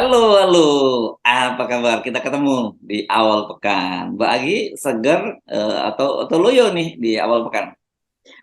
Halo, halo. Apa kabar? Kita ketemu di awal pekan. Mbak Agi seger atau loyo nih di awal pekan?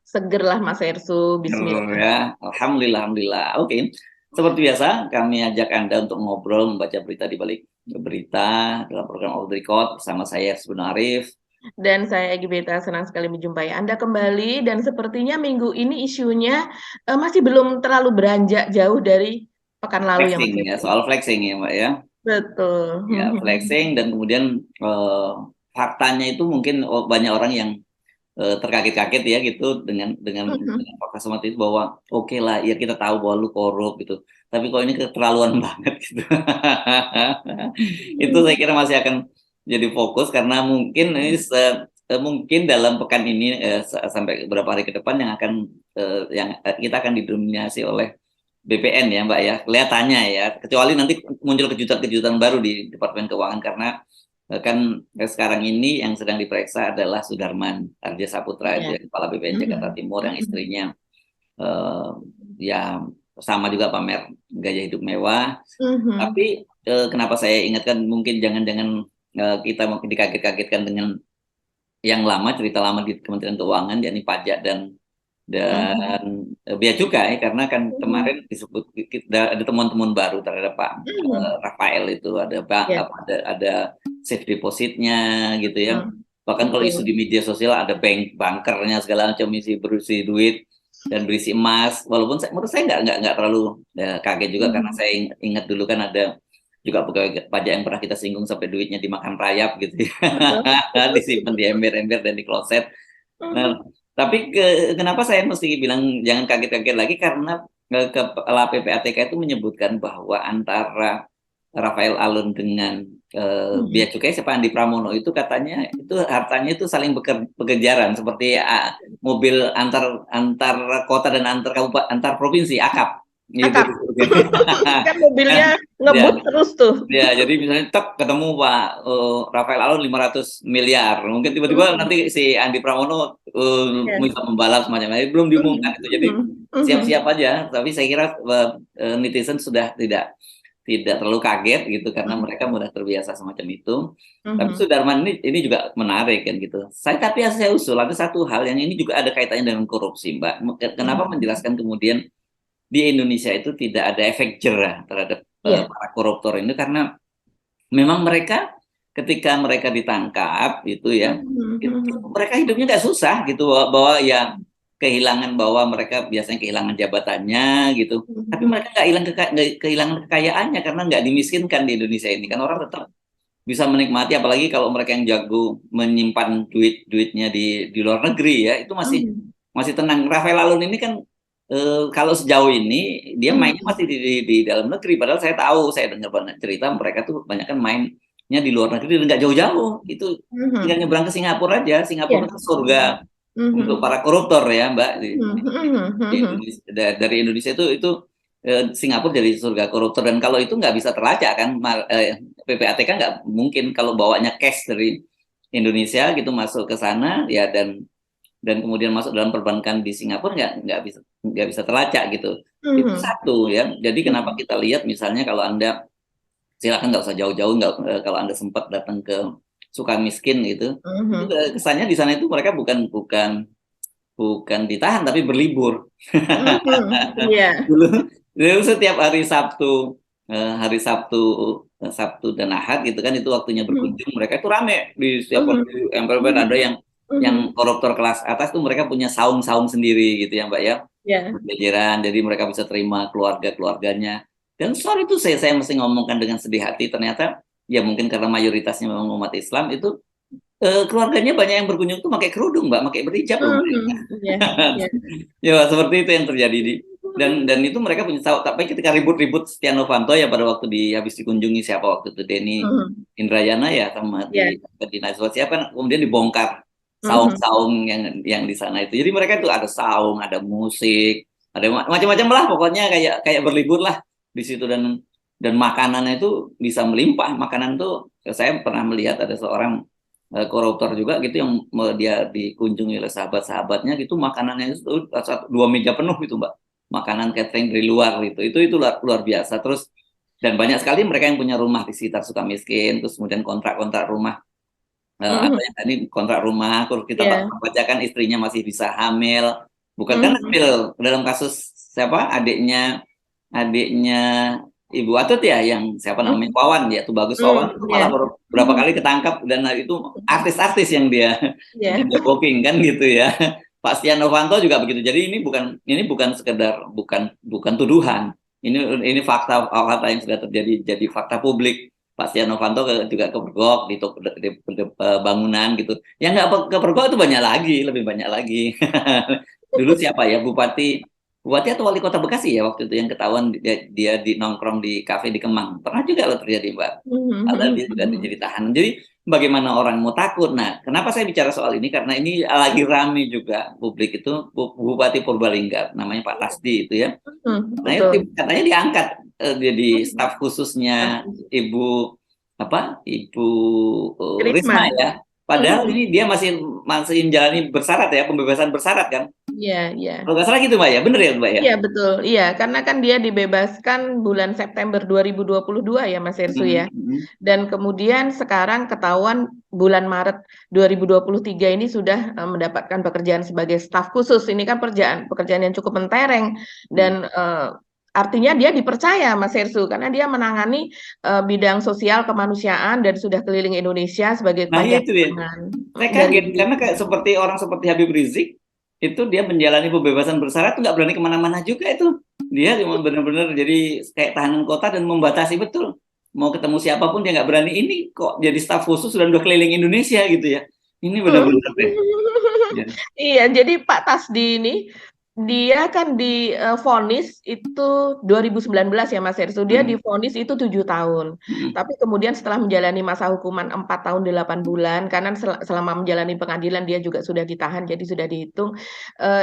Seger lah Mas Ersu, Seger bismillah. ya. Alhamdulillah, alhamdulillah. Oke. Seperti biasa, kami ajak Anda untuk ngobrol, membaca berita di balik berita dalam program Off the Record bersama saya, Subun Arif. Dan saya Egy Beta senang sekali menjumpai Anda kembali dan sepertinya minggu ini isunya masih belum terlalu beranjak jauh dari pekan lalu ya Flexing Mas ya, Ersu. soal flexing ya, Mbak ya. Betul. Ya, flexing dan kemudian eh, faktanya itu mungkin banyak orang yang terkaget-kaget ya gitu dengan fakta seperti itu bahwa oke lah ya kita tahu bahwa lu korup gitu tapi kok ini keterlaluan banget gitu. Itu saya kira masih akan jadi fokus karena mungkin mungkin dalam pekan ini sampai beberapa hari ke depan yang kita akan didominasi oleh BPN ya Mbak ya, kelihatannya ya, kecuali nanti muncul kejutan-kejutan baru di Departemen Keuangan karena sekarang ini yang sedang diperiksa adalah Sudarman Ardja Saputra, Ya. Kepala BPN Jakarta Timur, yang istrinya eh, ya sama juga pamer gaya hidup mewah. Tapi kenapa saya ingatkan mungkin jangan-jangan kita mungkin dikaget-kagetkan dengan yang lama, cerita lama di Kementerian Keuangan, yakni pajak dan bea cukai, karena kan kemarin disebut ada temuan-temuan baru terhadap Pak Rafael itu Ya. ada safe depositnya gitu ya. Bahkan kalau isu di Betul. media sosial ada bankernya segala macam isi berisi duit dan berisi emas. Walaupun menurut saya nggak terlalu kaget juga karena saya ingat dulu kan ada juga pegawai pajak yang pernah kita singgung sampai duitnya dimakan rayap gitu ya. Disimpan di ember-ember dan di kloset. Nah, tapi kenapa saya mesti bilang jangan kaget-kaget lagi karena kepala PPATK itu menyebutkan bahwa antara Rafael Alun dengan Bea Cukai siapa Andi Pramono itu katanya itu hartanya itu saling bekerjaran seperti mobil antar antar kota dan antar kabupaten antar provinsi akap gitu. Akap. Kan mobilnya Ya, ngebut terus tuh. ya, jadi misalnya tek ketemu Pak Rafael Alun 500 miliar. Mungkin tiba-tiba nanti si Andi Pramono Ya. bisa membalap semacam itu. Belum diumumkan itu. Jadi siap-siap aja. Tapi saya kira netizen sudah tidak terlalu kaget gitu karena mereka mudah terbiasa semacam itu. Tapi Sudarman ini juga menarik kan gitu. Tapi saya usul ada satu hal yang ini juga ada kaitannya dengan korupsi, Mbak. Kenapa menjelaskan kemudian di Indonesia itu tidak ada efek jerah terhadap Iya. para koruptor ini karena memang mereka ketika mereka ditangkap itu ya itu mereka hidupnya nggak susah gitu bahwa ya kehilangan bahwa mereka biasanya kehilangan jabatannya gitu tapi mereka nggak kehilangan kekayaannya karena nggak dimiskinkan di Indonesia ini kan orang tetap bisa menikmati apalagi kalau mereka yang jago menyimpan duitnya di luar negeri ya itu masih masih tenang. Rafael Alun ini kan kalau sejauh ini dia mainnya masih di dalam negeri. Padahal saya dengar banyak cerita mereka tuh banyak kan mainnya di luar negeri dan nggak jauh-jauh. Itu tinggal nyebrang ke Singapura aja. Singapura Iya. kan surga untuk para koruptor ya, Mbak. Di Indonesia, dari Indonesia itu Singapura jadi surga koruptor dan kalau itu nggak bisa terlacak kan PPATK nggak mungkin kalau bawanya cash dari Indonesia gitu masuk ke sana ya dan kemudian masuk dalam perbankan di Singapura nggak bisa terlacak gitu. Itu satu ya. Jadi kenapa kita lihat misalnya kalau Anda silakan nggak usah jauh-jauh nggak kalau Anda sempat datang ke Sukamiskin gitu. Itu kesannya di sana itu mereka bukan bukan bukan ditahan tapi berlibur. Iya. Dulu, dulu setiap hari Sabtu dan Ahad gitu kan itu waktunya berkunjung mereka itu rame di setiap MPLN ada yang koruptor kelas atas tuh mereka punya saung-saung sendiri gitu ya Mbak ya Ya. berjajaran jadi mereka bisa terima keluarganya dan soal itu saya mesti ngomongkan dengan sedih hati ternyata ya mungkin karena mayoritasnya memang umat Islam itu keluarganya banyak yang berkunjung tuh pakai kerudung Mbak pakai berhijab loh Iya. Iya. ya seperti itu yang terjadi dan itu mereka punya tahu tapi ketika ribut-ribut Setia Novanto ya pada waktu habis dikunjungi siapa waktu itu Denny Indrayana ya sama Iya. di Najwa siapa kan kemudian dibongkar Mhm. saung-saung yang di sana itu jadi mereka itu ada saung ada musik ada macam-macam lah pokoknya kayak kayak berlibur lah di situ dan makanannya itu bisa melimpah makanan tuh saya pernah melihat ada seorang koruptor juga gitu yang dia dikunjungi oleh sahabat-sahabatnya gitu makanannya itu dua meja penuh gitu Mbak makanan catering dari luar itu luar biasa terus Dan banyak sekali mereka yang punya rumah di sekitar Sukamiskin, terus kemudian kontrak-kontrak rumah, atau yang tadi kontrak rumah, kalau kita Iya. bacakan istrinya masih bisa hamil, bukan kan Mhm. hamil dalam kasus siapa adiknya Ibu Atut ya, yang siapa namanya Mhm. Wawan ya, tuh Bagus Wawan itu Iya. malah beberapa Mhm. kali ketangkap dan itu artis-artis yang dia Iya. booking kan gitu ya. Pak Setia Novanto juga begitu. Jadi ini bukan sekedar bukan tuduhan. Ini fakta yang sudah terjadi, jadi fakta publik. Pak Setia Novanto juga kepergok di bangunan gitu. Yang nggak kepergok itu banyak lagi, lebih banyak lagi. Dulu siapa ya Bupati atau wali kota Bekasi ya waktu itu yang ketahuan dia di nongkrong di kafe di Kemang. Pernah juga loh terjadi, Mbak. Ada dia juga jadi tahanan. Jadi bagaimana orang mau takut? Nah, kenapa saya bicara soal ini? Karena ini lagi rame juga publik itu Bupati Purbalingga, namanya Pak Tasdi itu ya. Nah, Betul. itu katanya diangkat jadi staf khususnya Mhm. Ibu Risma Risma. ya. Padahal Mhm. ini dia masih masih menjalani bersyarat ya, pembebasan bersyarat kan. Iya, iya. Kalau nggak salah gitu, Mbak ya. Bener ya, Mbak ya? Iya betul, iya karena kan dia dibebaskan bulan September 2022 ya Mas Hersu ya. Mm-mm. Dan kemudian sekarang ketahuan bulan Maret 2023 ini sudah mendapatkan pekerjaan sebagai staf khusus. Ini kan pekerjaan yang cukup mentereng dan artinya dia dipercaya Mas Hersu karena dia menangani bidang sosial kemanusiaan dan sudah keliling Indonesia sebagai Nah, panjang itu ya. tangan Saya dari kaget karena kayak seperti orang seperti Habib Rizik itu dia menjalani pembebasan bersyarat tuh nggak berani kemana-mana juga itu. Dia cuma benar-benar jadi kayak tahanan kota dan membatasi betul. Mau ketemu siapapun dia nggak berani. Ini kok jadi staf khusus dan udah keliling Indonesia gitu ya. Ini benar-benar deh. Ya. Iya, jadi Pak Tasdi ini dia kan divonis itu 2019 ya Mas Hersu. Dia Hmm. divonis itu 7 tahun. Hmm. Tapi kemudian setelah menjalani masa hukuman 4 tahun 8 bulan, karena selama menjalani pengadilan dia juga sudah ditahan, jadi sudah dihitung.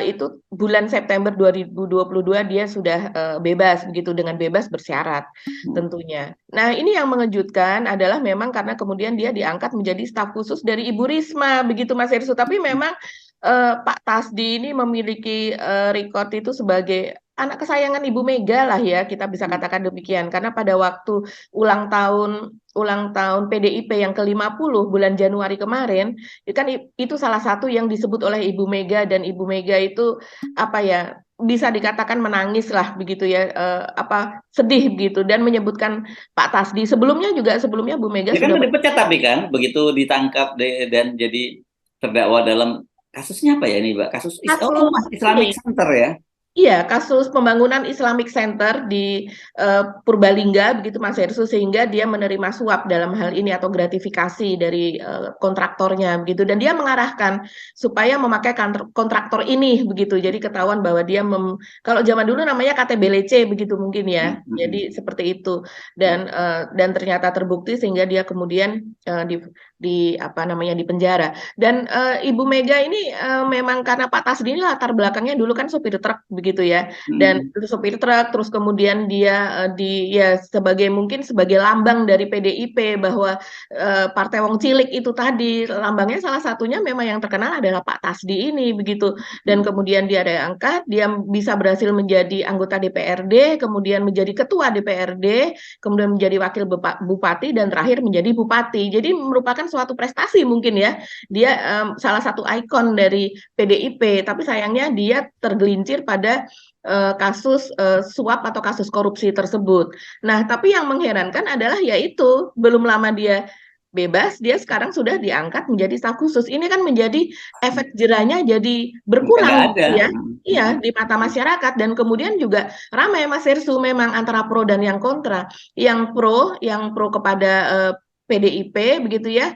Itu bulan September 2022 dia sudah bebas begitu dengan bebas bersyarat tentunya. Nah, ini yang mengejutkan adalah memang karena kemudian dia diangkat menjadi staf khusus dari Ibu Risma begitu Mas Hersu. Tapi memang Pak Tasdi ini memiliki record itu sebagai anak kesayangan Ibu Mega lah ya, kita bisa katakan demikian. Karena pada waktu ulang tahun PDIP yang ke-50 bulan Januari kemarin, itu salah satu yang disebut oleh Ibu Mega dan Ibu Mega itu apa ya, bisa dikatakan menangis lah begitu ya, sedih begitu dan menyebutkan Pak Tasdi. Sebelumnya Bu Mega Dia kan sudah udah dipecat tapi kan begitu ditangkap dan jadi terdakwa dalam kasusnya apa ya ini, Mbak? Kasus kasus Islamic ini. Center ya. Iya, kasus pembangunan Islamic Center di Purbalingga, begitu Mas Hersu, sehingga dia menerima suap dalam hal ini atau gratifikasi dari kontraktornya, begitu. Dan dia mengarahkan supaya memakai kontraktor ini, begitu. Jadi ketahuan bahwa dia, kalau zaman dulu namanya KTBLC, begitu mungkin ya. Jadi seperti itu. Dan ternyata terbukti sehingga dia kemudian dipenjara. Dan Ibu Mega ini memang karena Pak Tasdi ini latar belakangnya dulu kan sopir truk begitu ya. Dan itu sopir truk terus kemudian dia mungkin sebagai lambang dari PDIP bahwa Partai Wong Cilik itu tadi lambangnya salah satunya memang yang terkenal adalah Pak Tasdi ini begitu. Dan kemudian dia diangkat, dia bisa berhasil menjadi anggota DPRD, kemudian menjadi ketua DPRD, kemudian menjadi wakil bupati dan terakhir menjadi bupati. Jadi merupakan suatu prestasi mungkin ya. Dia salah satu ikon dari PDIP, tapi sayangnya dia tergelincir pada kasus suap atau kasus korupsi tersebut. Nah, tapi yang mengherankan adalah yaitu belum lama dia bebas, dia sekarang sudah diangkat menjadi staf khusus. Ini kan menjadi efek jerahnya jadi Udah nggak berkurang ada. gitu ya. Iya, di mata masyarakat dan kemudian juga ramai Mas Hersu memang antara pro dan yang kontra. Yang pro kepada PDIP begitu ya,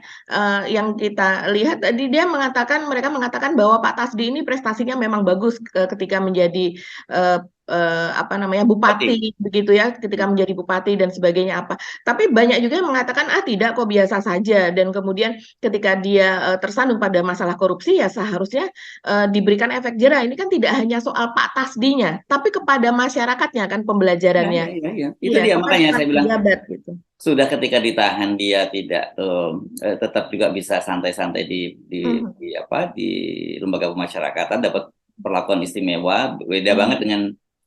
yang kita lihat tadi mereka mengatakan bahwa Pak Tasdi ini prestasinya memang bagus ketika menjadi Berarti. bupati begitu ya, ketika menjadi bupati dan sebagainya apa. Tapi banyak juga yang mengatakan tidak kok biasa saja dan kemudian ketika dia tersandung pada masalah korupsi ya seharusnya diberikan efek jerah. Ini kan tidak hanya soal Pak Tasdinya, tapi kepada masyarakatnya kan Ya, pembelajarannya. ya, ya, ya. Itu Iya, dia kepada makanya para saya bilang pejabat gitu. sudah ketika ditahan dia tidak tetap juga bisa santai-santai Mhm, di lembaga pemasyarakatan dapat perlakuan istimewa beda banget mhm, dengan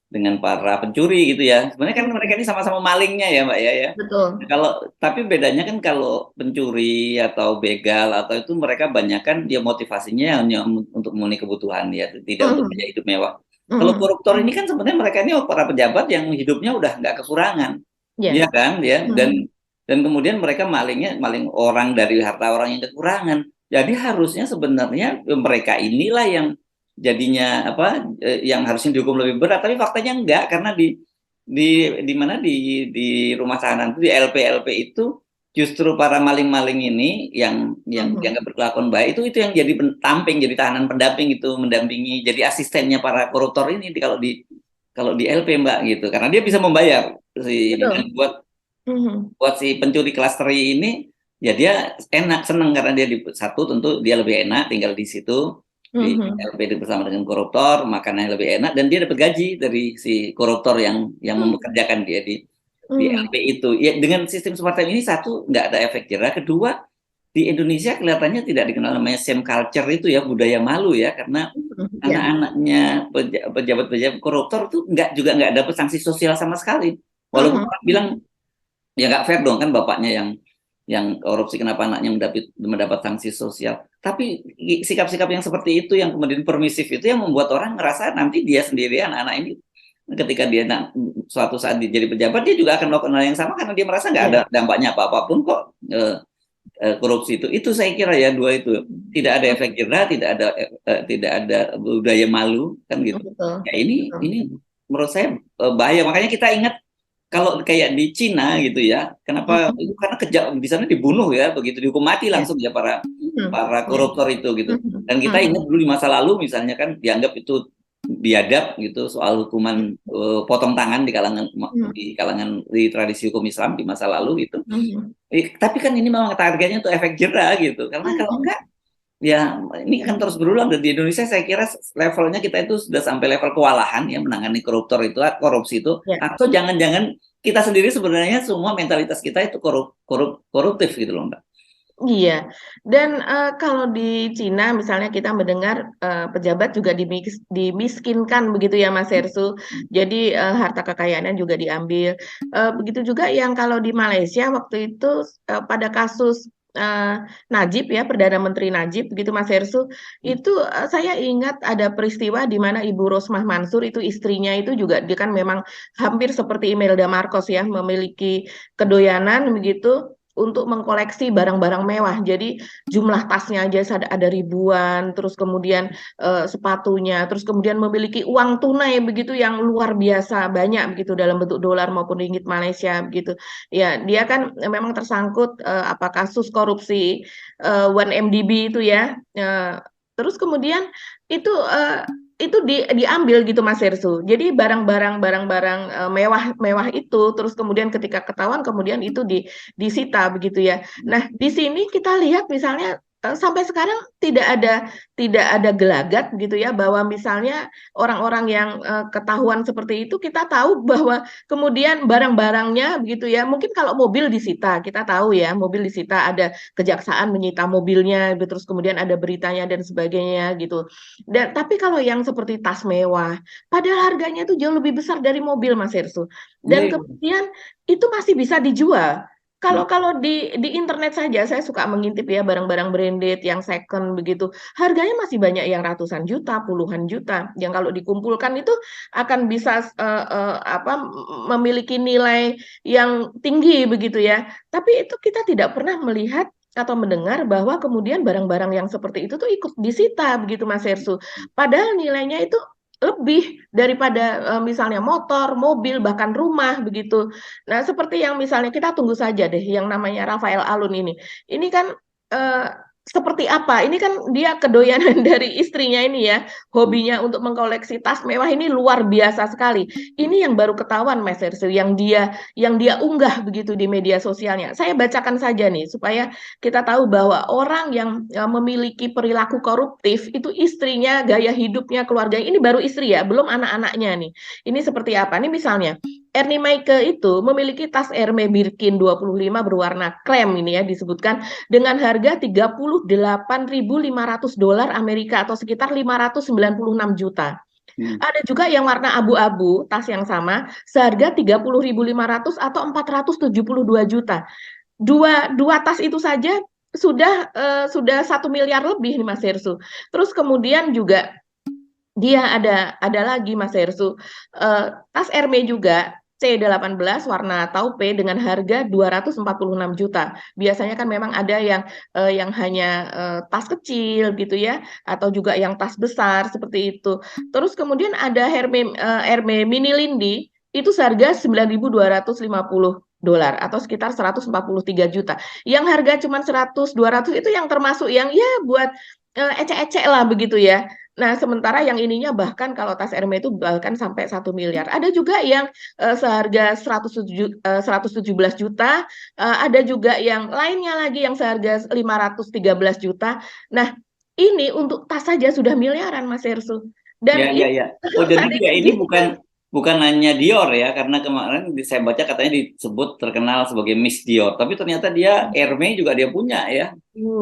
dengan para pencuri gitu ya. Sebenarnya kan mereka Mhm. ini sama-sama malingnya ya Mbak ya. Betul. Kalau tapi bedanya kan kalau pencuri atau begal atau itu mereka banyak kan dia motivasinya hanya untuk memenuhi kebutuhan ya, tidak untuk Mhm. gaya hidup mewah. Kalau Mhm. koruptor ini kan sebenarnya mereka ini para pejabat yang hidupnya udah nggak kekurangan, Iya. ya kan ya. Mhm. Dan kemudian mereka malingnya maling orang dari harta orang yang kekurangan. Jadi harusnya sebenarnya mereka inilah yang jadinya apa yang harusnya dihukum lebih berat, tapi faktanya enggak karena di mana di rumah tahanan itu di LP itu justru para maling-maling ini yang Mhm. dianggap berkelakuan baik itu yang jadi pendamping, jadi tahanan pendamping itu mendampingi jadi asistennya para koruptor ini kalau di LP Mbak gitu karena dia bisa membayar si ini dan Betul. buat Mhm. buat si pencuri kelas teri ini ya dia enak seneng karena dia satu tentu dia lebih enak tinggal di situ di Mhm. LP bersama dengan koruptor makanannya lebih enak dan dia dapat gaji dari si koruptor yang Mhm. mempekerjakan dia di LP Mhm. itu ya dengan sistem semacam ini satu nggak ada efek jerah kedua di Indonesia kelihatannya tidak dikenal namanya shame culture itu ya budaya malu ya karena Mhm. Iya. anak-anaknya pejabat-pejabat koruptor tuh nggak dapat sanksi sosial sama sekali walaupun Mhm. orang bilang ya nggak fair dong kan bapaknya yang korupsi kenapa anaknya mendapat sanksi sosial. Tapi sikap-sikap yang seperti itu yang kemudian permisif itu yang membuat orang ngerasa nanti dia sendiri anak-anak ini ketika dia suatu saat jadi pejabat dia juga akan melakukan hal yang sama karena dia merasa nggak ada Iya. dampaknya apa-apapun kok korupsi itu. Itu saya kira ya dua itu tidak ada efek Mhm. jerah, tidak ada budaya malu kan gitu. Betul. Ya ini Betul. menurut saya bahaya makanya kita ingat kalau kayak di Cina gitu ya, kenapa Mhm. itu karena di sana dibunuh ya, begitu dihukum mati Iya. langsung ya para Mhm. para Iya. koruptor itu gitu. Mhm. Dan kita Mhm. ingat dulu di masa lalu misalnya kan dianggap itu biadab gitu soal hukuman potong tangan Mhm. di tradisi hukum Islam di masa lalu gitu. Mhm. Tapi kan ini memang targetnya untuk efek jerah gitu. Karena kalau Mhm. enggak ya ini akan terus berulang dan di Indonesia saya kira levelnya kita itu sudah sampai level kewalahan ya menangani korupsi itu Iya. atau jangan-jangan kita sendiri sebenarnya semua mentalitas kita itu koruptif gitu loh Mbak. Iya, dan, kalau di Cina misalnya kita mendengar, pejabat juga dimiskinkan begitu ya Mas Herssu. Jadi, harta kekayaannya juga diambil. Begitu juga yang kalau di Malaysia waktu itu, pada kasus, Najib ya, Perdana Menteri Najib begitu Mas Herssu, itu, saya ingat ada peristiwa di mana Ibu Rosmah Mansur itu istrinya itu juga dia kan memang hampir seperti Imelda Marcos ya, memiliki kedoyanan begitu untuk mengkoleksi barang-barang mewah. Jadi jumlah tasnya aja ada ribuan, terus kemudian, sepatunya, terus kemudian memiliki uang tunai begitu yang luar biasa banyak begitu dalam bentuk dolar maupun ringgit Malaysia begitu. Ya, dia kan memang tersangkut, kasus korupsi, 1MDB itu ya, terus kemudian itu, diambil gitu Mas Herssu. Jadi barang-barang, mewah mewah itu, terus kemudian ketika ketahuan kemudian itu disita begitu ya. Nah, di sini kita lihat misalnya, sampai sekarang tidak ada gelagat gitu ya, bahwa misalnya orang-orang yang, ketahuan seperti itu kita tahu bahwa kemudian barang-barangnya begitu ya, mungkin kalau mobil disita, kita tahu ya mobil disita, ada kejaksaan menyita mobilnya, gitu, terus kemudian ada beritanya dan sebagainya gitu. Dan tapi kalau yang seperti tas mewah, padahal harganya itu jauh lebih besar dari mobil Mas Herssu, Iya, dan iya. kemudian itu masih bisa dijual. Hmm. Kalau di internet saja saya suka mengintip ya barang-barang branded yang second begitu, harganya masih banyak yang ratusan juta, puluhan juta, yang kalau dikumpulkan itu akan bisa, memiliki nilai yang tinggi begitu ya. Tapi itu kita tidak pernah melihat atau mendengar bahwa kemudian barang-barang yang seperti itu tuh ikut disita begitu Mas Herssu. Padahal nilainya itu lebih daripada, misalnya motor, mobil, bahkan rumah begitu. Nah, seperti yang misalnya kita tunggu saja deh yang namanya Rafael Alun ini. Ini kan, eee, seperti apa, ini kan dia kedoyanan dari istrinya ini ya, hobinya untuk mengkoleksi tas mewah ini luar biasa sekali. Ini yang baru ketahuan Mas Herssu, yang dia unggah begitu di media sosialnya. Saya bacakan saja nih supaya kita tahu bahwa orang yang, memiliki perilaku koruptif itu istrinya, gaya hidupnya, keluarganya ini baru istri ya, belum anak-anaknya nih. Ini seperti apa? Nih misalnya, Ernie Meike itu memiliki tas Hermes Birkin 25 berwarna krem ini ya disebutkan dengan harga $38.500 Amerika atau sekitar 596 juta. Ada juga yang warna abu-abu, tas yang sama, seharga 30.500 atau 472 juta. Dua tas itu saja sudah 1 miliar lebih nih Mas Hersu. Terus kemudian juga dia ada lagi Mas Hersu, tas Hermes juga C18 warna taupe dengan harga 246 juta. Biasanya kan memang ada yang hanya tas kecil gitu ya, atau juga yang tas besar seperti itu. Terus kemudian ada Hermes Mini Lindy itu seharga 9.250 dolar atau sekitar 143 juta. Yang harga cuma 100 200 itu yang termasuk yang ya buat ecek-ecek lah begitu ya. Nah, sementara yang ininya bahkan kalau tas Hermes itu bahkan sampai 1 miliar. Ada juga yang seharga 117 juta, ada juga yang lainnya lagi yang seharga 513 juta. Nah, ini untuk tas saja sudah miliaran Mas Hersu. Ya, Dan ya, ini ya. Oh, jadi ada dia yang ini bukan bukan hanya Dior ya, karena kemarin saya baca katanya disebut terkenal sebagai Miss Dior, tapi ternyata dia Hermes juga dia punya ya.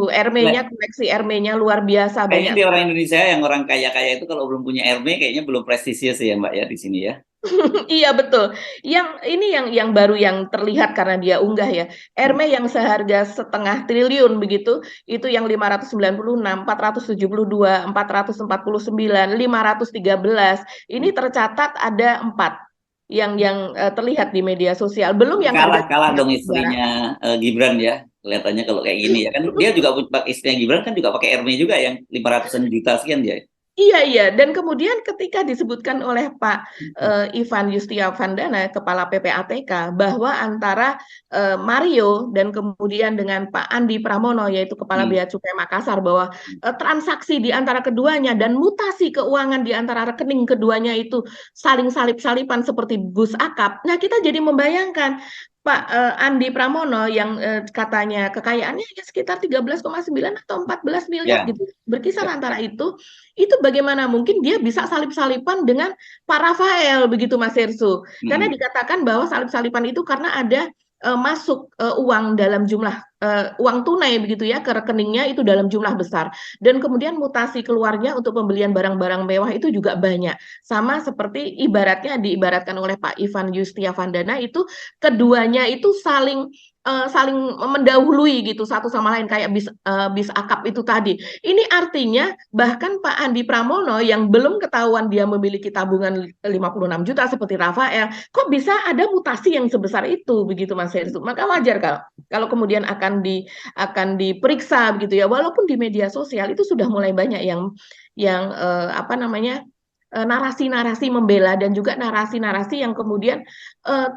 Hermes-nya, koleksi Hermes-nya luar biasa Kayaknya banyak. di orang Indonesia yang orang kaya-kaya itu kalau belum punya Hermes kayaknya belum prestisius ya Mbak ya di sini ya. Iya betul. Yang ini yang baru yang terlihat karena dia unggah ya. Hmm. Hermes yang seharga 0,5 triliun begitu, itu yang 596, 472, 449, 513. Ini tercatat ada 4 yang terlihat di media sosial. Belum yang harga Kalah kalah dong juara. istrinya Gibran ya. Kelihatannya kalau kayak gini ya kan dia juga istrinya Gibran kan juga pakai Hermes juga yang 500-an juta sekian dia. Iya, iya. Dan kemudian ketika disebutkan oleh Pak Ivan Yustiavandana, Kepala PPATK, bahwa antara Mario dan kemudian dengan Pak Andi Pramono, yaitu Kepala Hmm. Bea Cukai Makassar, bahwa transaksi di antara keduanya dan mutasi keuangan di antara rekening keduanya itu saling salip-salipan seperti bus akap. Nah, kita jadi membayangkan Pak Andi Pramono yang katanya kekayaannya hanya sekitar 13,9 atau 14 miliar Ya, gitu. Berkisar ya. antara itu bagaimana mungkin dia bisa salip-salipan dengan Pak Rafael begitu Mas Hersu. Karena Hmm. dikatakan bahwa salip-salipan itu karena ada masuk uang dalam jumlah uang tunai begitu ya ke rekeningnya itu dalam jumlah besar dan kemudian mutasi keluarnya untuk pembelian barang-barang mewah itu juga banyak sama seperti ibaratnya diibaratkan oleh Pak Ivan Yustiavandana itu keduanya itu saling mendahului gitu satu sama lain kayak bis akap itu tadi. Ini artinya bahkan Pak Andi Pramono yang belum ketahuan dia memiliki tabungan 56 juta seperti Rafael, kok bisa ada mutasi yang sebesar itu begitu Mas Hersu. Maka wajar kalau kemudian akan diperiksa begitu ya. Walaupun di media sosial itu sudah mulai banyak yang apa namanya narasi-narasi membela dan juga narasi-narasi yang kemudian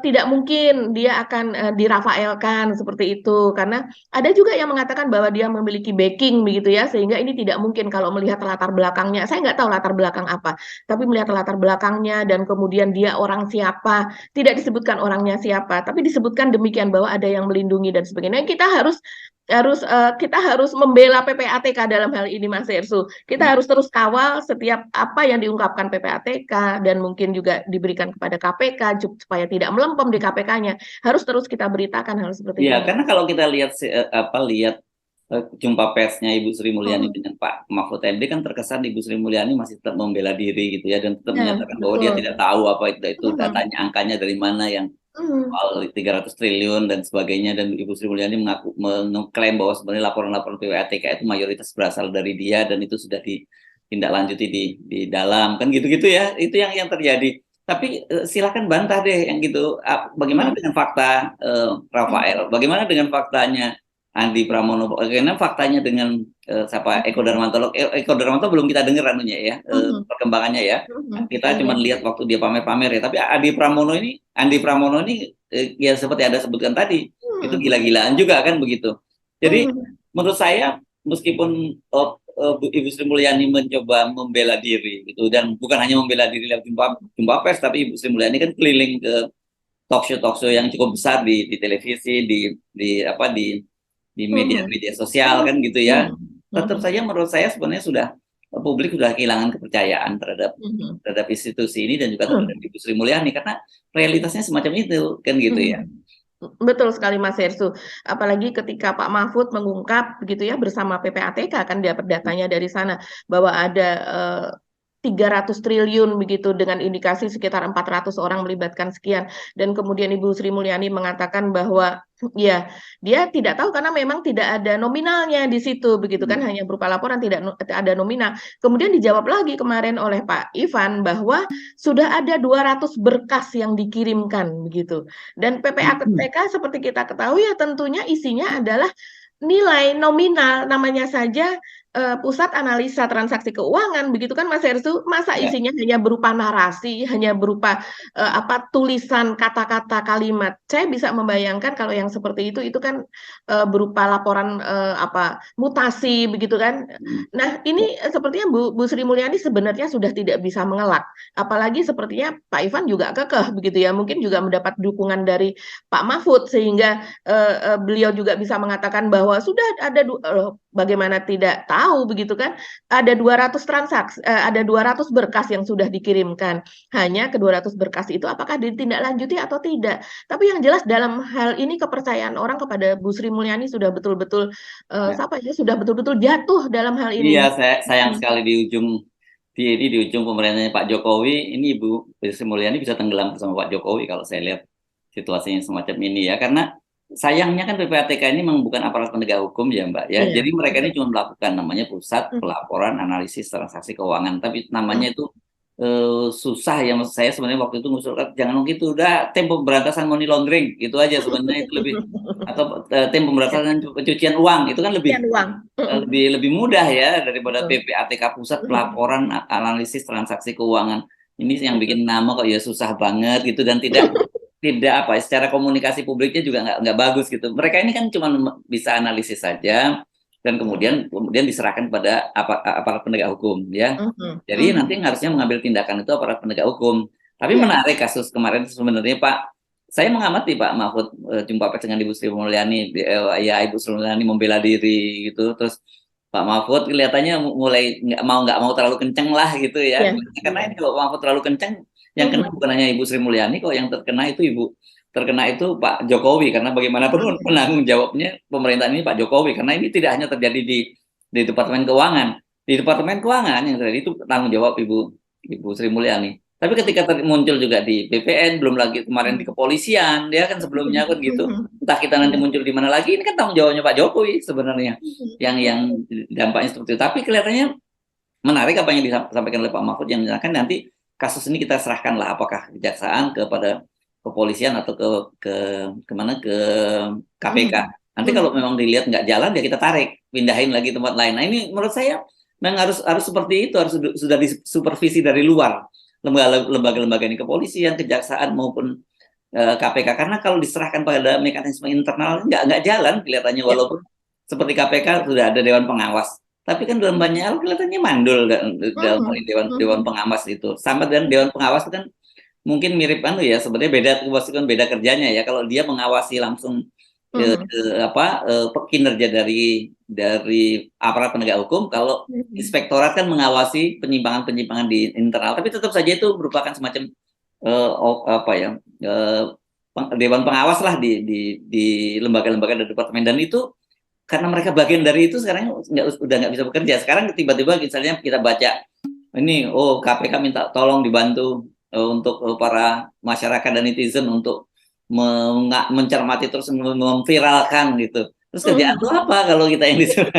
tidak mungkin dia akan dirafaelkan seperti itu karena ada juga yang mengatakan bahwa dia memiliki backing begitu ya sehingga ini tidak mungkin kalau melihat latar belakangnya saya nggak tahu latar belakang apa tapi melihat latar belakangnya dan kemudian dia orang siapa tidak disebutkan orangnya siapa tapi disebutkan demikian bahwa ada yang melindungi dan sebagainya kita harus harus kita harus membela PPATK dalam hal ini Mas Hersu. Kita harus terus kawal setiap apa yang diungkapkan PPATK dan mungkin juga diberikan kepada KPK supaya tidak melempem di KPK-nya. Harus terus kita beritakan hal seperti Ya, ini. karena kalau kita lihat lihat jumpa persnya Ibu Sri Mulyani Hmm. dengan Pak Mahfud MD kan terkesan Ibu Sri Mulyani masih tetap membela diri gitu ya dan tetap Ya, menyatakan bahwa dia tidak betul. tahu apa itu Hmm. datanya angkanya dari mana yang Hmm. soal 300 triliun dan sebagainya dan Ibu Sri Mulyani mengklaim bahwa sebenarnya laporan-laporan PPATK itu mayoritas berasal dari dia dan itu sudah ditindaklanjuti di dalam kan gitu-gitu ya itu yang terjadi tapi silakan bantah deh yang gitu bagaimana Hmm. dengan fakta Rafael bagaimana dengan faktanya Andi Pramono bagaimana faktanya dengan siapa Eko Darmanto Eko Darmanto belum kita dengar anunya ya Hmm. perkembangannya ya Hmm. kita cuma Iya. lihat waktu dia pamer-pamer ya tapi Andi Pramono ini ya seperti Anda sebutkan tadi itu Hmm. gila-gilaan juga kan begitu jadi Hmm. menurut saya meskipun Ibu Sri Mulyani mencoba membela diri gitu dan bukan hanya membela diri lewat jumpa pers tapi Ibu Sri Mulyani kan keliling ke talk show yang cukup besar di televisi di Hmm. media sosial kan gitu ya Hmm. tetap Hmm. saja menurut saya sebenarnya publik sudah kehilangan kepercayaan terhadap Hmm. terhadap institusi ini dan juga terhadap Hmm. Ibu Sri Mulyani karena realitasnya semacam itu kan gitu ya. Hmm. Betul sekali Mas Hersu. Apalagi ketika Pak Mahfud mengungkap begitu ya bersama PPATK kan dapat datanya dari sana bahwa ada 300 triliun begitu dengan indikasi sekitar 400 orang melibatkan sekian. Dan kemudian Ibu Sri Mulyani mengatakan bahwa ya dia tidak tahu karena memang tidak ada nominalnya di situ begitu kan, hanya berupa laporan, tidak ada nominal. Kemudian dijawab lagi kemarin oleh Pak Ivan bahwa sudah ada 200 berkas yang dikirimkan begitu. Dan PPATK seperti kita ketahui ya tentunya isinya adalah nilai nominal, namanya saja Pusat Analisa Transaksi Keuangan, begitu kan Mas Hersu? Masa Ya. isinya hanya berupa narasi, hanya berupa tulisan kata-kata kalimat. Saya bisa membayangkan kalau yang seperti itu kan berupa laporan mutasi, begitu kan? Nah, ini sepertinya Bu Sri Mulyani sebenarnya sudah tidak bisa mengelak. Apalagi sepertinya Pak Ivan juga kekeh, begitu ya. Mungkin juga mendapat dukungan dari Pak Mahfud sehingga beliau juga bisa mengatakan bahwa sudah ada bagaimana tidak tahu begitu kan, ada 200 transaksi, ada 200 berkas yang sudah dikirimkan. Hanya ke 200 berkas itu apakah ditindaklanjuti atau tidak. Tapi yang jelas dalam hal ini kepercayaan orang kepada Bu Sri Mulyani sudah betul-betul sudah betul-betul jatuh dalam hal Iya, ini. sayang sekali di ujung pemerintahnya Pak Jokowi ini Ibu Sri Mulyani bisa tenggelam bersama Pak Jokowi kalau saya lihat situasinya semacam ini ya, karena sayangnya kan PPATK ini memang bukan aparat penegak hukum ya Mbak ya, Iya, jadi mereka ini betul. cuma melakukan namanya Pusat Pelaporan Analisis Transaksi Keuangan, tapi namanya Hmm. itu susah ya. Maksud saya sebenarnya waktu itu ngusulkan jangan gitu, udah tim pemberantasan money laundering gitu aja sebenarnya, itu lebih, atau tim Ya, pemberantasan pencucian uang itu kan sekian uang. lebih mudah ya daripada Betul. PPATK Pusat Pelaporan Analisis Transaksi Keuangan. Ini yang bikin nama kok ya susah banget gitu, dan tidak tidak apa secara komunikasi publiknya juga nggak bagus gitu. Mereka ini kan cuma bisa analisis saja dan kemudian diserahkan pada aparat penegak hukum ya. Jadi nanti yang harusnya mengambil tindakan itu aparat penegak hukum. Tapi Ya. menarik kasus kemarin sebenarnya Pak, saya mengamati Pak Mahfud jumpa pers dengan Ibu Sri Mulyani, ya Ibu Sri Mulyani membela diri gitu, terus Pak Mahfud kelihatannya mulai nggak mau terlalu kenceng lah gitu ya, Ya. karena ini kalau Pak Mahfud terlalu kenceng yang kena bukan hanya Ibu Sri Mulyani kok, yang terkena itu Pak Jokowi, karena bagaimanapun penanggung jawabnya pemerintahan ini Pak Jokowi, karena ini tidak hanya terjadi di Departemen Keuangan. Di Departemen Keuangan yang terjadi itu tanggung jawab Ibu Sri Mulyani. Tapi ketika muncul juga di BPN, belum lagi kemarin di kepolisian, dia kan sebelumnya kan gitu. Entah kita nanti muncul di mana lagi, ini kan tanggung jawabnya Pak Jokowi sebenarnya. Yang dampaknya seperti itu. Tapi kelihatannya menarik apa yang disampaikan oleh Pak Mahfud, yang menyatakan nanti kasus ini kita serahkanlah apakah kejaksaan kepada kepolisian atau kemana, ke KPK. Nanti kalau memang dilihat nggak jalan ya kita tarik, pindahin lagi tempat lain. Nah ini menurut saya memang harus seperti itu, harus sudah disupervisi dari luar lembaga-lembaga ini, kepolisian, kejaksaan maupun KPK, karena kalau diserahkan pada mekanisme internal nggak jalan kelihatannya, walaupun seperti KPK sudah ada dewan pengawas, tapi kan dalam banyak hal kelihatannya mandul dalam dewan pengawas itu. Sama dengan dewan pengawas itu kan mungkin mirip ya, sebenarnya beda kerjanya ya. Kalau dia mengawasi langsung kinerja dari aparat penegak hukum, kalau inspektorat kan mengawasi penyimpangan di internal, tapi tetap saja itu merupakan semacam dewan pengawas lah di lembaga-lembaga dan departemen, dan itu karena mereka bagian dari itu sekarang udah nggak bisa bekerja. Sekarang tiba-tiba misalnya kita baca ini, KPK minta tolong dibantu untuk para masyarakat dan netizen untuk mencermati terus memviralkan gitu. Terus kerjaan itu apa kalau kita yang disuruh?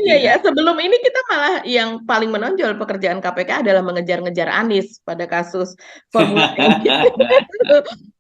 Iya ya, sebelum ini kita malah yang paling menonjol pekerjaan KPK adalah mengejar-ngejar Anies pada kasus Formula E.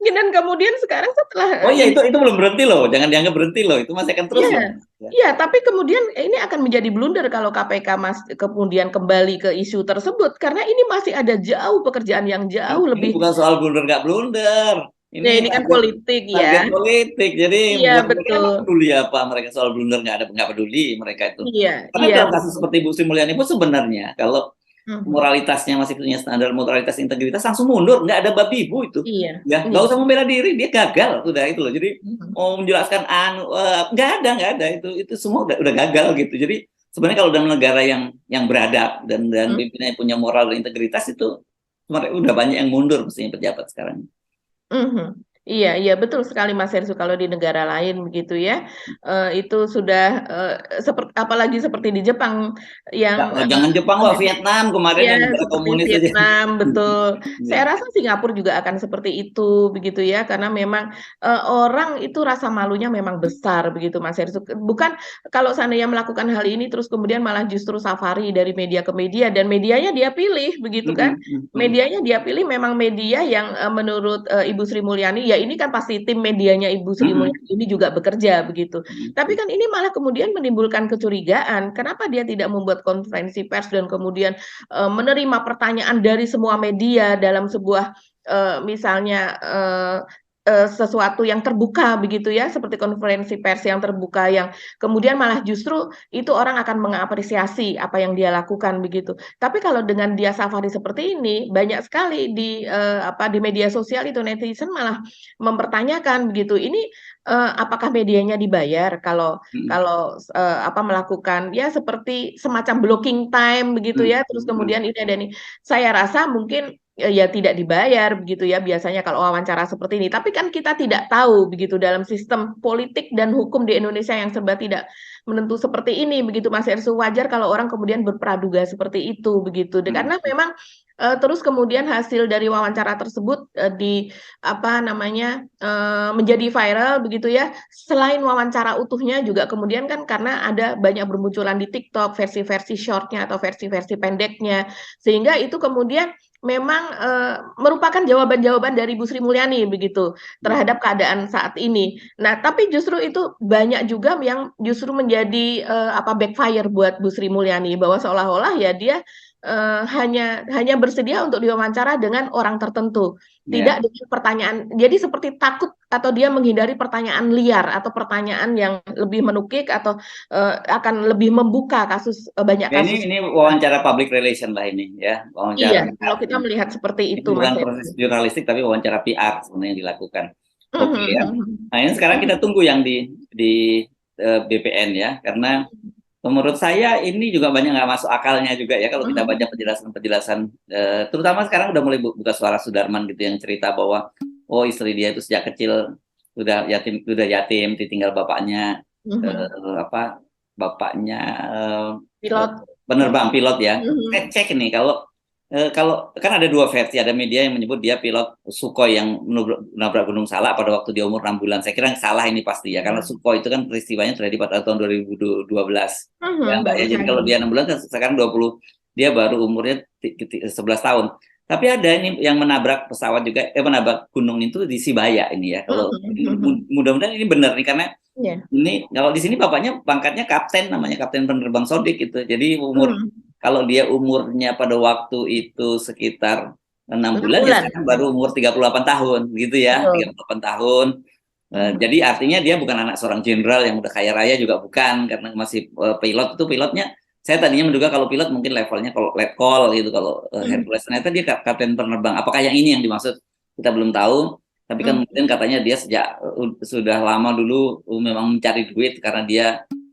Dan kemudian sekarang setelah Oh iya, ini, itu belum berhenti loh, jangan dianggap berhenti loh, itu masih akan terus iya, loh. iya, tapi kemudian ini akan menjadi blunder kalau KPK kemudian kembali ke isu tersebut karena ini masih ada jauh pekerjaan yang jauh Ini lebih. bukan soal blunder nggak blunder, Ya, ini ini kan target politik target ya. politik. Jadi Iya, buat mereka betul. emang peduli apa mereka soal blunder, nggak peduli mereka itu. Iya, Karena iya, dalam kasus betul. seperti Bu Sri Mulyani pun sebenarnya kalau moralitasnya masih punya standar moralitas integritas, langsung mundur, nggak ada babi ibu itu. Iya, Ya, nggak iya. usah membela diri, dia gagal sudah itu loh. Jadi mau menjelaskan nggak ada itu semua udah gagal gitu. Jadi sebenarnya kalau dalam negara yang beradab dan pimpinannya punya moral dan integritas, itu udah banyak yang mundur mestinya pejabat sekarang. Iya, iya betul sekali Mas Hersu kalau di negara lain begitu ya, itu sudah seperti apalagi seperti di Jepang yang Jangan Jepang lah, Vietnam kemarin ya yang negara seperti komunis aja. Vietnam betul. Iya. Saya rasa Singapura juga akan seperti itu begitu ya karena memang orang itu rasa malunya memang besar begitu Mas Hersu. Bukan kalau seandainya melakukan hal ini terus kemudian malah justru safari dari media ke media dan medianya dia pilih begitu kan. Medianya dia pilih memang media yang menurut Ibu Sri Mulyani ya ini kan pasti tim medianya Ibu Sri Mulyani ini juga bekerja begitu. Tapi kan ini malah kemudian menimbulkan kecurigaan kenapa dia tidak membuat konferensi pers dan kemudian menerima pertanyaan dari semua media dalam sebuah misalnya sesuatu yang terbuka begitu ya seperti konferensi pers yang terbuka yang kemudian malah justru itu orang akan mengapresiasi apa yang dia lakukan begitu. Tapi kalau dengan dia safari seperti ini banyak sekali di apa di media sosial itu netizen malah mempertanyakan begitu. Ini apakah medianya dibayar kalau kalau apa melakukan ya seperti semacam blocking time begitu ya terus kemudian ini ada nih saya rasa mungkin ya tidak dibayar begitu ya biasanya kalau wawancara seperti ini tapi kan kita tidak tahu begitu dalam sistem politik dan hukum di Indonesia yang serba tidak menentu seperti ini begitu Mas Ersu wajar kalau orang kemudian berpraduga seperti itu begitu karena memang terus kemudian hasil dari wawancara tersebut di apa namanya menjadi viral begitu ya. Selain wawancara utuhnya juga kemudian kan karena ada banyak bermunculan di TikTok versi-versi shortnya atau versi-versi pendeknya, sehingga itu kemudian memang merupakan jawaban-jawaban dari Bu Sri Mulyani begitu terhadap keadaan saat ini. Nah, tapi justru itu banyak juga yang justru menjadi apa backfire buat Bu Sri Mulyani bahwa seolah-olah ya dia hanya bersedia untuk diwawancara dengan orang tertentu, tidak dengan pertanyaan. Jadi seperti takut atau dia menghindari pertanyaan liar atau pertanyaan yang lebih menukik atau akan lebih membuka kasus banyak Ya, kasus. ini wawancara public relation lah ini ya, wawancara Iya, kalau kita melihat seperti ini itu, Mas bukan Edi. proses jurnalistik tapi wawancara PR sebenarnya yang dilakukan. Oke ya. Nah ini sekarang kita tunggu yang di BPN ya, karena menurut saya ini juga banyak nggak masuk akalnya juga ya kalau kita baca penjelasan-penjelasan, terutama sekarang udah mulai buka suara Sudarman gitu yang cerita bahwa oh istri dia itu sejak kecil sudah yatim ditinggal bapaknya, apa bapaknya Pilot. penerbang pilot ya. Cek nih kalau kan ada dua versi, ada media yang menyebut dia pilot Sukhoi yang menabrak Gunung Salak pada waktu dia umur 6 bulan. Saya kira salah ini pasti ya, karena Sukhoi itu kan peristiwanya terjadi pada tahun 2012. Ya, Mbak, ya. Jadi kalau dia 6 bulan kan sekarang 20, dia baru umurnya 11 tahun. Tapi ada ini yang menabrak pesawat juga, menabrak gunung itu di Sibaya ini ya. Kalau mudah-mudahan ini benar nih karena ini kalau di sini bapaknya pangkatnya kapten, namanya kapten penerbang Sodik gitu. Jadi kalau dia umurnya pada waktu itu sekitar 6 bulan, ya sekarang baru umur 38 tahun gitu ya, 38 tahun. Jadi artinya dia bukan anak seorang jenderal yang udah kaya raya juga bukan, karena masih pilot. Itu pilotnya saya tadinya menduga kalau pilot mungkin levelnya kalau letkol gitu, kalau Hercules ternyata dia kapten penerbang. Apakah yang ini yang dimaksud kita belum tahu. Tapi kan mungkin katanya dia sejak sudah lama dulu memang mencari duit karena dia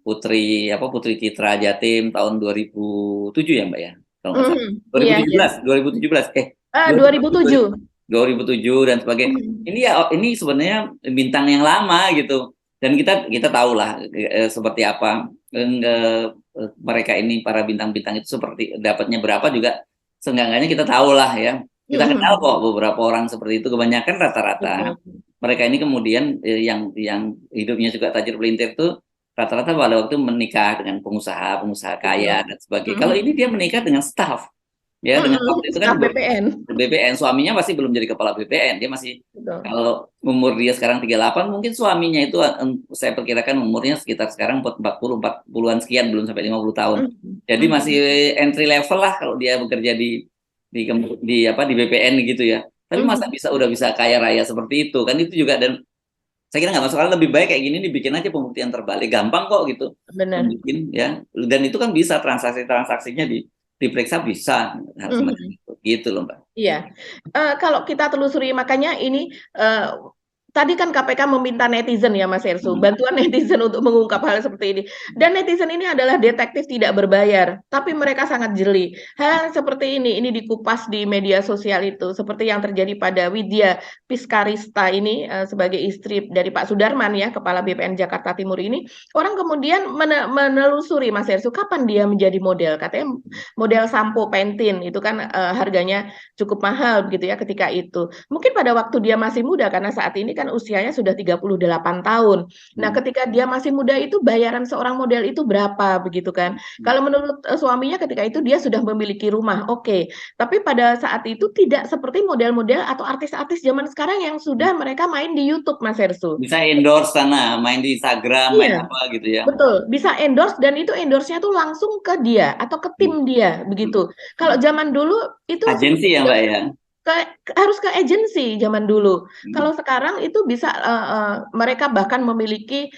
Putri Citra Jatim tahun 2007 ya Mbak ya, kalau nggak salah 2017 2007 dan sebagainya. Ini sebenarnya bintang yang lama gitu, dan kita tahu lah seperti apa mereka ini, para bintang-bintang itu seperti dapatnya berapa juga seenggaknya kita tahu lah ya. Kita kenal kok beberapa orang seperti itu, kebanyakan rata-rata mereka ini kemudian yang hidupnya juga tajir pelintir tuh rata-rata pada waktu menikah dengan pengusaha kaya dan sebagainya. Kalau ini dia menikah dengan staff, ya dengan waktu itu kan BPN, suaminya masih belum jadi kepala BPN, dia masih kalau umur dia sekarang 38, mungkin suaminya itu saya perkirakan umurnya sekitar sekarang 40-an sekian, belum sampai 50 tahun. Jadi masih entry level lah kalau dia bekerja di BPN gitu ya. Tapi masa udah bisa kaya raya seperti itu kan, itu juga. Dan saya kira nggak masuk akal, lebih baik kayak gini dibikin aja pembuktian terbalik, gampang kok gitu. Benar. Bikin ya, dan itu kan bisa transaksinya diperiksa bisa gitu loh Mbak. Iya, kalau kita telusuri makanya ini tadi kan KPK meminta netizen ya Mas Ersu, bantuan netizen untuk mengungkap hal seperti ini. Dan netizen ini adalah detektif tidak berbayar, tapi mereka sangat jeli. Hal seperti ini dikupas di media sosial itu, seperti yang terjadi pada Widya Piskarista ini sebagai istri dari Pak Sudarman ya, Kepala BPN Jakarta Timur ini. Orang kemudian menelusuri Mas Ersu, kapan dia menjadi model? Katanya model sampo Pantene itu kan harganya cukup mahal begitu ya ketika itu. Mungkin pada waktu dia masih muda, karena saat ini kan usianya sudah 38 tahun. Nah, ketika dia masih muda itu bayaran seorang model itu berapa begitu kan? Kalau menurut suaminya ketika itu dia sudah memiliki rumah, oke. Tapi pada saat itu tidak seperti model-model atau artis-artis zaman sekarang yang sudah mereka main di YouTube, Mas Ersu. Bisa endorse sana, main di Instagram, main Iya, apa gitu ya. betul. Bisa endorse dan itu endorse-nya tuh langsung ke dia atau ke tim dia begitu. Kalau zaman dulu itu Agensi ya Mbak ya. harus ke agensi zaman dulu. Kalau sekarang itu bisa mereka bahkan memiliki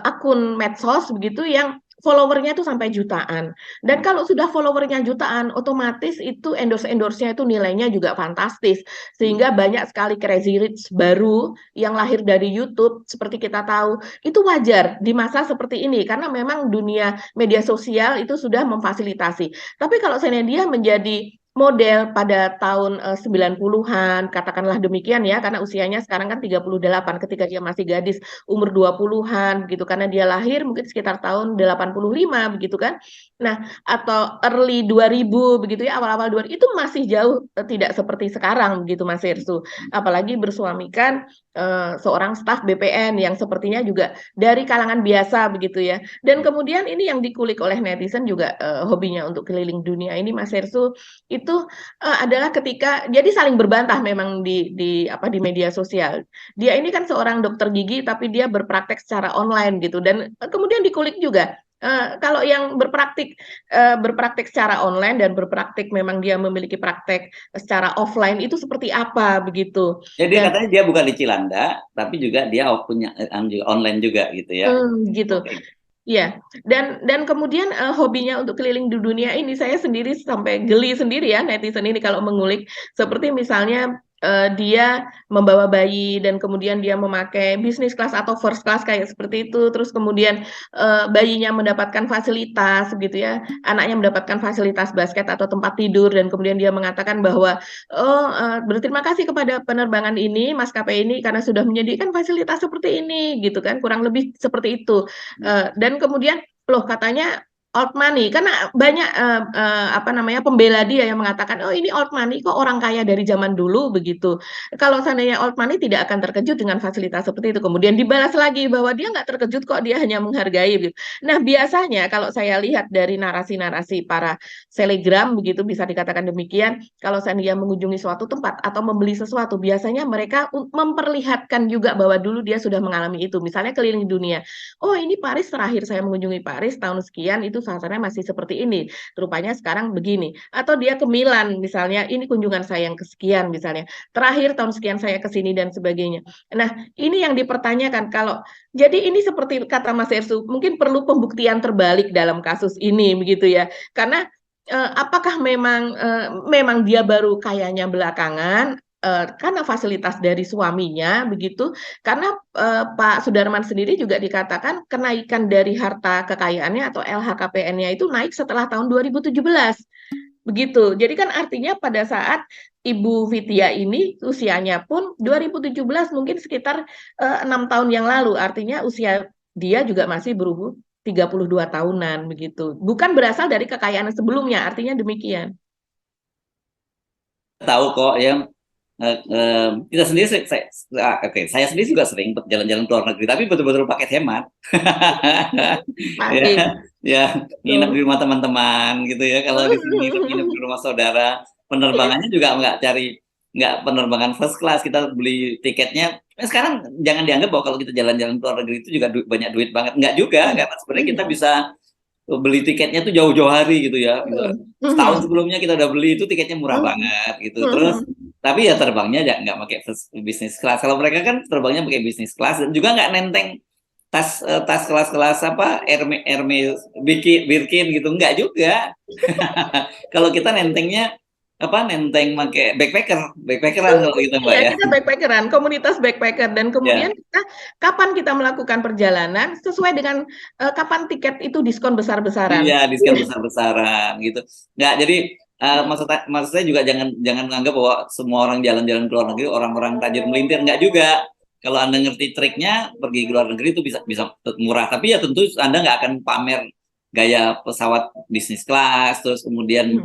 akun medsos begitu yang followernya itu sampai jutaan. Dan kalau sudah followernya jutaan, otomatis itu endorse-nya itu nilainya juga fantastis. Sehingga banyak sekali crazy rich baru yang lahir dari YouTube, seperti kita tahu. Itu wajar di masa seperti ini, karena memang dunia media sosial itu sudah memfasilitasi. Tapi kalau seandainya dia menjadi model pada tahun 90-an, katakanlah demikian ya, karena usianya sekarang kan 38 ketika dia masih gadis, umur 20-an gitu, karena dia lahir mungkin sekitar tahun 85 begitu kan. Nah, atau early 2000 begitu ya, awal-awal 2000 itu masih jauh tidak seperti sekarang begitu Mas Irsu. Apalagi bersuamikan seorang staf BPN yang sepertinya juga dari kalangan biasa begitu ya. Dan kemudian ini yang dikulik oleh netizen juga hobinya untuk keliling dunia ini Mas Irsu itu adalah ketika jadi saling berbantah memang di media sosial. Dia ini kan seorang dokter gigi tapi dia berpraktek secara online gitu dan kemudian dikulik juga. Kalau yang berpraktik secara online dan berpraktik memang dia memiliki praktek secara offline itu seperti apa begitu. Jadi Dan katanya dia bukan di Cilanda, tapi juga dia punya online juga gitu ya. gitu. Oke. Iya, dan kemudian hobinya untuk keliling di dunia ini saya sendiri sampai geli sendiri ya netizen ini kalau mengulik seperti misalnya dia membawa bayi dan kemudian dia memakai bisnis kelas atau first class kayak seperti itu, terus kemudian bayinya mendapatkan fasilitas gitu ya, anaknya mendapatkan fasilitas basket atau tempat tidur dan kemudian dia mengatakan bahwa berterima kasih kepada penerbangan ini, maskapai ini karena sudah menyediakan fasilitas seperti ini gitu kan, kurang lebih seperti itu. Dan kemudian loh katanya old money karena banyak pembela dia yang mengatakan oh ini old money kok orang kaya dari zaman dulu begitu. Kalau seandainya old money tidak akan terkejut dengan fasilitas seperti itu. Kemudian dibalas lagi bahwa dia nggak terkejut kok dia hanya menghargai gitu. Nah biasanya kalau saya lihat dari narasi-narasi para selegram begitu bisa dikatakan demikian. Kalau seandainya mengunjungi suatu tempat atau membeli sesuatu biasanya mereka memperlihatkan juga bahwa dulu dia sudah mengalami itu. Misalnya keliling dunia. Oh ini Paris terakhir saya mengunjungi Paris tahun sekian itu suasananya masih seperti ini. Rupanya sekarang begini. Atau dia ke Milan misalnya, ini kunjungan saya yang kesekian misalnya. Terakhir tahun sekian saya ke sini dan sebagainya. Nah, ini yang dipertanyakan kalau jadi ini seperti kata Mas Ersu, mungkin perlu pembuktian terbalik dalam kasus ini begitu ya. Karena apakah memang dia baru kayanya belakangan karena fasilitas dari suaminya begitu karena Pak Sudarman sendiri juga dikatakan kenaikan dari harta kekayaannya atau LHKPN-nya itu naik setelah tahun 2017 begitu. Jadi kan artinya pada saat Ibu Vidya ini usianya pun 2017 mungkin sekitar 6 tahun yang lalu artinya usia dia juga masih berumur 32 tahunan begitu. Bukan berasal dari kekayaan sebelumnya, artinya demikian. Tahu kok ya. Kita sendiri saya sendiri juga sering jalan-jalan ke luar negeri tapi betul-betul pakai hemat. Pasti. Ya nginep di rumah teman-teman gitu ya, kalau di sini nginep di rumah saudara, penerbangannya juga nggak penerbangan first class, kita beli tiketnya. Sekarang jangan dianggap bahwa kalau kita jalan-jalan ke luar negeri itu juga banyak duit banget, nggak juga, karena sebenarnya kita bisa beli tiketnya tuh jauh-jauh hari gitu ya. Setahun sebelumnya kita udah beli itu tiketnya murah banget gitu. Terus tapi ya terbangnya nggak pakai business class. Kalau mereka kan terbangnya pakai business class dan juga nggak nenteng tas kelas-kelas apa Hermes Birkin gitu, nggak juga. Kalau kita nentengnya nenteng pakai backpackeran kalau kita Mbak Iya, ya. kita backpackeran, komunitas backpacker, dan kemudian Ya, kapan kita melakukan perjalanan sesuai dengan kapan tiket itu diskon besar-besaran. iya diskon besar-besaran gitu. Nggak, jadi maksud saya juga jangan jangan menganggap bahwa semua orang jalan-jalan ke luar negeri orang-orang tajir melintir, nggak juga. Kalau Anda ngerti triknya, pergi ke luar negeri itu bisa bisa murah. Tapi ya tentu Anda nggak akan pamer gaya pesawat bisnis kelas, terus kemudian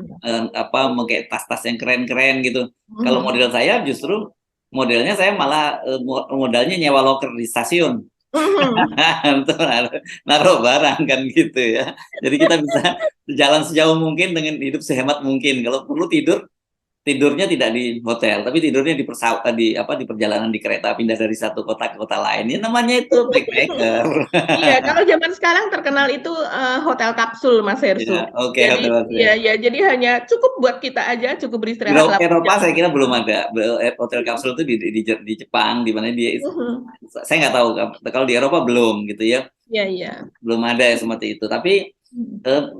pakai tas-tas yang keren-keren gitu. Kalau model saya justru modelnya saya malah modalnya nyewa loker di stasiun. Untuk naruh barang kan gitu ya. Jadi kita bisa jalan sejauh mungkin dengan hidup sehemat mungkin. Kalau perlu tidurnya tidak di hotel, tapi tidurnya di pesawat di perjalanan di kereta pindah dari satu kota ke kota lain. Ya namanya itu backpacker. Iya, kalau zaman sekarang terkenal itu hotel kapsul, Mas Hersu. Ya, oke, Jadi, hotel ya, hotel. ya, jadi hanya cukup buat kita aja, cukup Di beristirahat 8 Eropa jam. saya kira belum ada hotel kapsul itu di Jepang, di mana dia saya nggak tahu kalau di Eropa belum gitu ya, Iya, iya. belum ada ya seperti itu. Tapi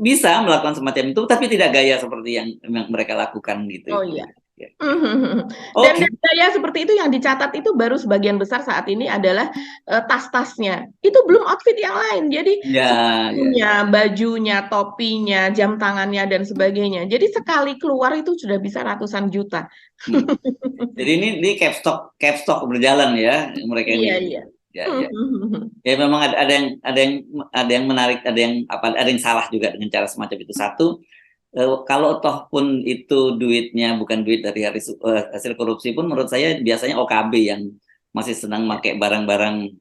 bisa melakukan semacam itu, tapi tidak gaya seperti yang mereka lakukan gitu. Oh iya. Ya. Dan Oke. gaya seperti itu yang dicatat itu baru sebagian besar saat ini adalah tas-tasnya. Itu belum outfit yang lain. Jadi Ya, ya, sepatunya, bajunya, topinya, jam tangannya dan sebagainya. Jadi sekali keluar itu sudah bisa ratusan juta. Hmm. Jadi ini caps stock berjalan ya mereka Iya, ini. iya. Ya, ya. Ya memang ada yang menarik, ada yang salah juga dengan cara semacam itu. Satu, kalau toh pun itu duitnya bukan duit dari hasil korupsi pun menurut saya biasanya OKB yang masih senang pakai barang-barang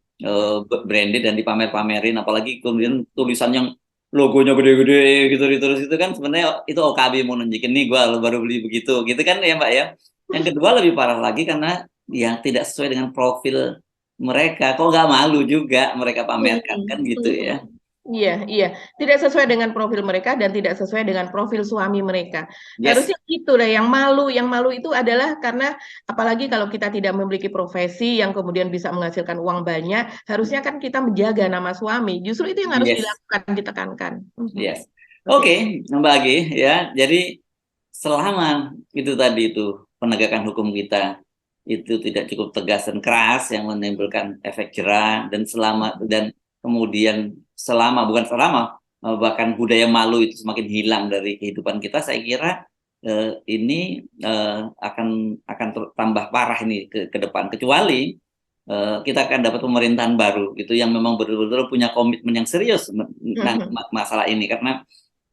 branded dan dipamer-pamerin, apalagi kemudian tulisan yang logonya gede-gede gitu terus itu kan sebenarnya itu OKB mau nunjukin nih gue baru beli begitu gitu kan ya Mbak ya. Yang kedua lebih parah lagi karena yang tidak sesuai dengan profil mereka, kok nggak malu juga mereka pamerkan kan gitu ya. Iya, iya. Tidak sesuai dengan profil mereka dan tidak sesuai dengan profil suami mereka. Yes, Harusnya itu lah yang malu. Yang malu itu adalah karena apalagi kalau kita tidak memiliki profesi yang kemudian bisa menghasilkan uang banyak, harusnya kan kita menjaga nama suami. Justru itu yang harus yes, dilakukan, ditekankan. yes. Oke. Oke, Mbak Agi ya. Jadi selama itu tadi itu penegakan hukum kita itu tidak cukup tegas dan keras yang menimbulkan efek jerah dan kemudian bukan selama bahkan budaya malu itu semakin hilang dari kehidupan kita, saya kira ini akan tambah parah ini ke depan, kecuali kita akan dapat pemerintahan baru gitu yang memang betul-betul punya komitmen yang serius masalah ini, karena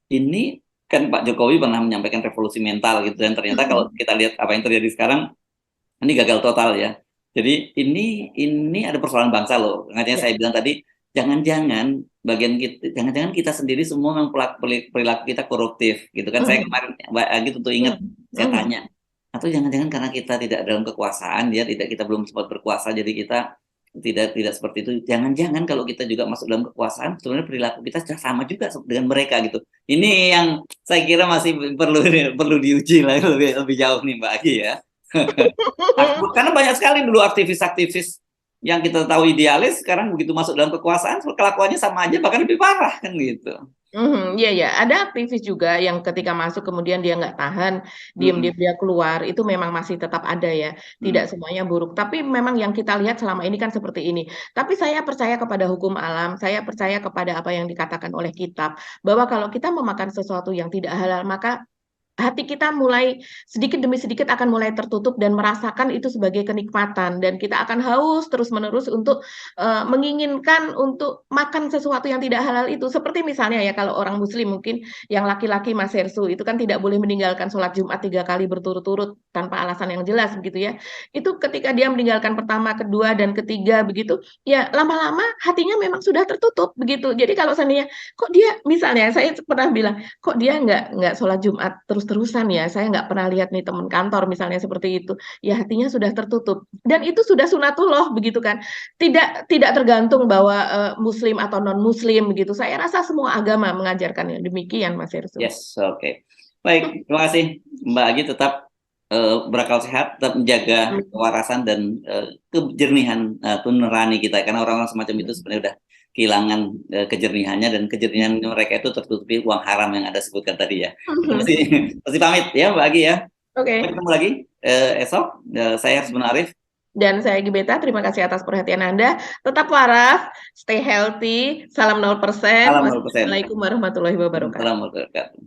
ini kan Pak Jokowi pernah menyampaikan revolusi mental gitu, dan ternyata kalau kita lihat apa yang terjadi sekarang ini gagal total ya. Jadi ini ada persoalan bangsa loh. Makanya saya bilang tadi jangan-jangan jangan-jangan kita sendiri semua memang perilaku kita koruptif gitu kan. Saya kemarin Mbak Agi tentu ingat saya tanya, atau jangan-jangan karena kita tidak dalam kekuasaan ya, kita belum sempat berkuasa jadi kita tidak seperti itu. Jangan-jangan kalau kita juga masuk dalam kekuasaan sebenarnya perilaku kita sama juga dengan mereka gitu. Ini yang saya kira masih perlu diuji lah lebih jauh nih Mbak Agi ya. Karena banyak sekali dulu aktivis-aktivis yang kita tahu idealis sekarang begitu masuk dalam kekuasaan kelakuannya sama aja bahkan lebih parah kan gitu. Iya, ya, ada aktivis juga yang ketika masuk kemudian dia nggak tahan, diam-diam dia keluar, itu memang masih tetap ada ya, tidak semuanya buruk. Tapi memang yang kita lihat selama ini kan seperti ini. Tapi saya percaya kepada hukum alam, saya percaya kepada apa yang dikatakan oleh kitab, bahwa kalau kita memakan sesuatu yang tidak halal, maka hati kita mulai sedikit demi sedikit akan mulai tertutup dan merasakan itu sebagai kenikmatan, dan kita akan haus terus-menerus untuk menginginkan untuk makan sesuatu yang tidak halal itu. Seperti misalnya ya kalau orang muslim mungkin yang laki-laki Mas Hersu itu kan tidak boleh meninggalkan sholat Jumat 3 kali berturut-turut tanpa alasan yang jelas begitu ya. Itu ketika dia meninggalkan pertama, kedua, dan ketiga begitu, ya lama-lama hatinya memang sudah tertutup begitu. Jadi kalau seandainya kok dia misalnya saya pernah bilang kok dia nggak sholat Jumat terus-terusan ya, saya nggak pernah lihat nih teman kantor misalnya seperti itu, ya hatinya sudah tertutup, dan itu sudah sunatullah begitu kan, tidak tergantung bahwa muslim atau non muslim begitu. Saya rasa semua agama mengajarkan yang demikian, Mas Hersu. Yes, oke. Baik, terima kasih Mbak Agi, tetap berakal sehat, tetap menjaga kewarasan dan kejernihan nurani kita, karena orang-orang semacam itu sebenarnya udah kehilangan kejernihannya, dan kejernihan mereka itu tertutupi uang haram yang Anda sebutkan tadi ya. Masih pamit ya Mbak Agi ya. Oke. Sampai ketemu lagi esok. Saya Hasbun Arif. Dan saya Gibeta, terima kasih atas perhatian Anda. Tetap waras, stay healthy, salam 0%. Salam 0%. Wassalamualaikum warahmatullahi wabarakatuh. Salam warahmatullahi wabarakatuh.